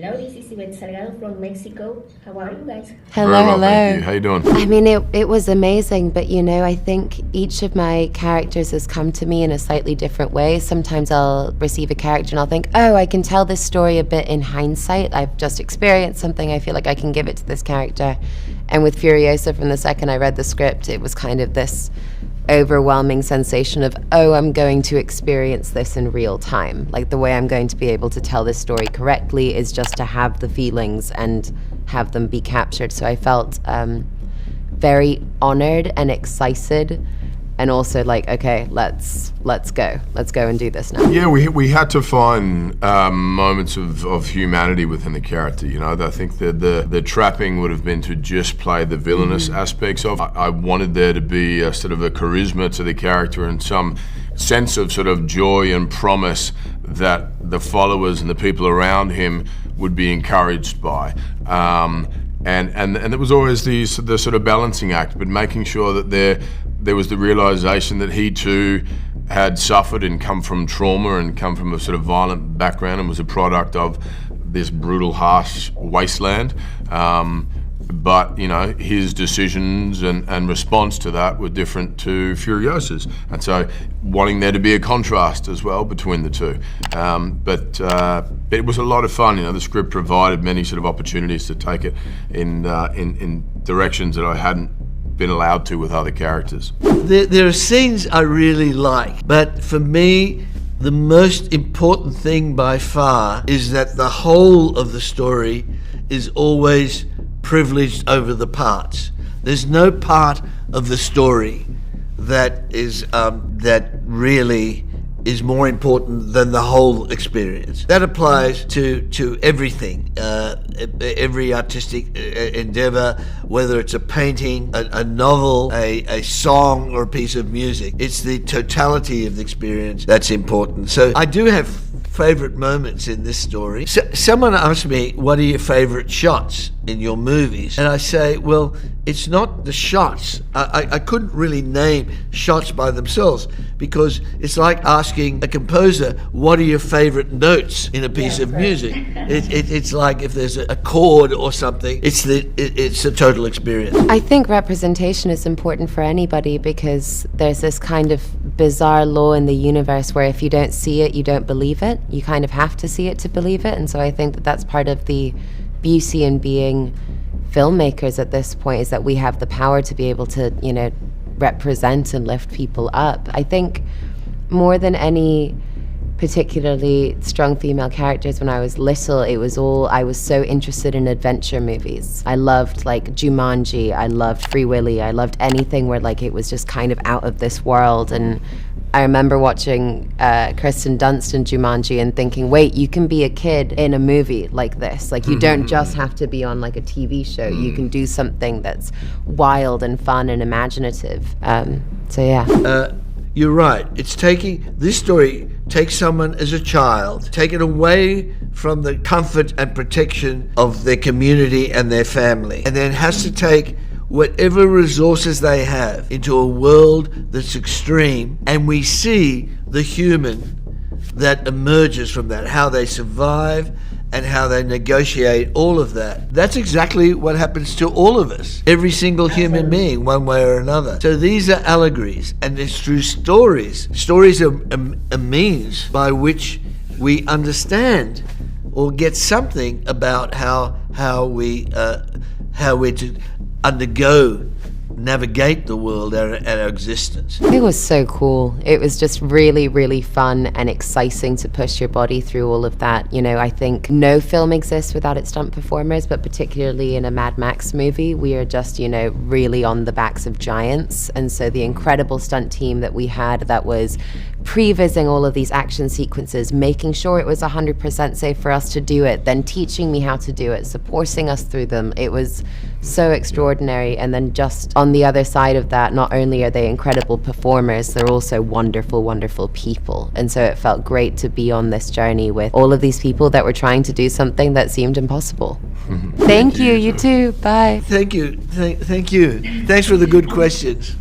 Hello, this is Ivette Salgado from Mexico. How are you guys? Hello, Very well, hello. thank you. How you doing? I mean, it was amazing, but I think each of my characters has come to me in a slightly different way. Sometimes I'll receive a character and I'll think, oh, I can tell this story a bit in hindsight. I've just experienced something. I feel like I can give it to this character. And with Furiosa, from the second I read the script, it was kind of this overwhelming sensation of, oh, I'm going to experience this in real time. Like, the way I'm going to be able to tell this story correctly is just to have the feelings and have them be captured. So I felt very honored and excited, and also like, okay, let's go and do this now. Yeah, we had to find moments of humanity within the character. I think that the trapping would have been to just play the villainous aspects of. I wanted there to be a sort of a charisma to the character and some sense of sort of joy and promise that the followers and the people around him would be encouraged by. And there was always the sort of balancing act, but making sure that there was the realization that he too had suffered and come from trauma and come from a sort of violent background and was a product of this brutal, harsh wasteland. But his decisions and response to that were different to Furiosa's, and so wanting there to be a contrast as well between the two. But it was a lot of fun. The script provided many sort of opportunities to take it in directions that I hadn't been allowed to with other characters. There are scenes I really like, but for me, the most important thing by far is that the whole of the story is always privileged over the parts. There's no part of the story that really is more important than the whole experience. That applies to everything, every artistic endeavor, whether it's a painting, a novel, a song, or a piece of music. It's the totality of the experience that's important. So I do have favorite moments in this story. Someone asked me, what are your favorite shots in your movies? And I say, well, it's not the shots. I couldn't really name shots by themselves, because it's like asking a composer, what are your favorite notes in a piece of music? It's like if there's a chord or something, it's a total experience. I think representation is important for anybody, because there's this kind of bizarre law in the universe where if you don't see it, you don't believe it. You kind of have to see it to believe it. And so I think that that's part of the beauty in being filmmakers at this point, is that we have the power to be able to, represent and lift people up. I think more than any particularly strong female characters when I was little, I was so interested in adventure movies. I loved like Jumanji, I loved Free Willy, I loved anything where like it was just kind of out of this world. And I remember watching Kristen Dunst in Jumanji and thinking, wait, you can be a kid in a movie like this. Like, you don't just have to be on like a TV show. You can do something that's wild and fun and imaginative. So yeah. You're right. This story takes someone as a child, take it away from the comfort and protection of their community and their family, and then has to take whatever resources they have into a world that's extreme, and we see the human that emerges from that, how they survive and how they negotiate all of that. That's exactly what happens to all of us, every single human being, one way or another. So these are allegories, and it's through stories. Stories are a means by which we understand or get something about how we're to navigate the world and our existence. It was so cool. It was just really, really fun and exciting to push your body through all of that. I think no film exists without its stunt performers, but particularly in a Mad Max movie, we are just, really on the backs of giants. And so the incredible stunt team that we had that was prevising all of these action sequences, making sure it was 100% safe for us to do it, then teaching me how to do it, supporting us through them. It was so extraordinary. And then just on the other side of that, not only are they incredible performers, they're also wonderful, wonderful people. And so it felt great to be on this journey with all of these people that were trying to do something that seemed impossible. Thank you, you too. Bye. Thank you. Thank you. Thanks for the good questions.